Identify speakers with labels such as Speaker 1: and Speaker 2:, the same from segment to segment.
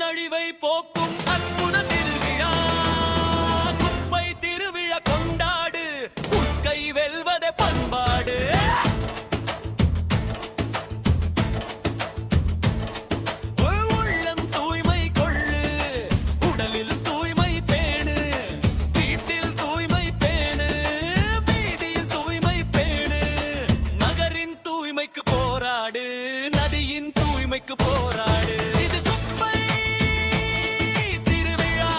Speaker 1: பூமியின் அழிவை போக்கும் அற்புத திருவிழா. குப்பை திருவிழா கொண்டாடு, உட்கை வெல்வதே பண்பாடு. உள்ளம் தூய்மை கொள்ளு, உடலில் தூய்மை பேணு, வீட்டில் தூய்மை பேணு, வீதியில் தூய்மை பேணு. நகரின் தூய்மைக்கு போராடு, நதியின் தூய்மைக்கு போராடு. இது குப்பை திருவிழா,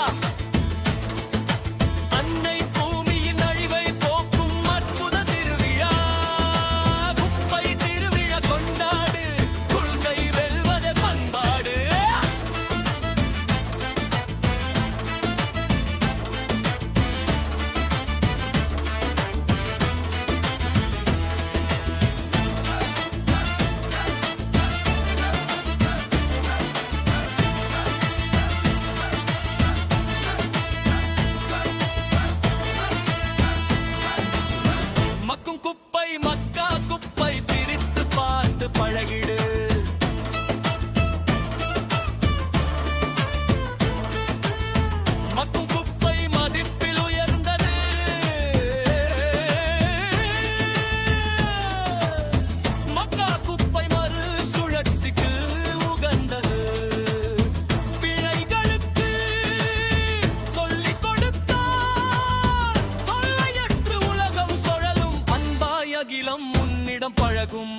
Speaker 1: அன்னை பூமியின் அழிவை போக்கும் அற்புத திருவிழா. குப்பை திருவிழா கொண்டாடு, கொள்கை வெல்வதே பண்பாடு. மக்கும் குப்பை மக்கா குப்பை பிரித்து பார்த்து பழகிடு. மக்கும் குப்பை மதிப்பில் உயர்ந்தது, மக்கா குப்பை மறு சுழற்சிக்கு உகந்தது. பிழைகளுக்கு சொல்லிக் கொடுத்தால் கொள்ளையற்று உலகம் சுழலும். அன்பாய் அகிலம் உன்னிடம் பழகும்.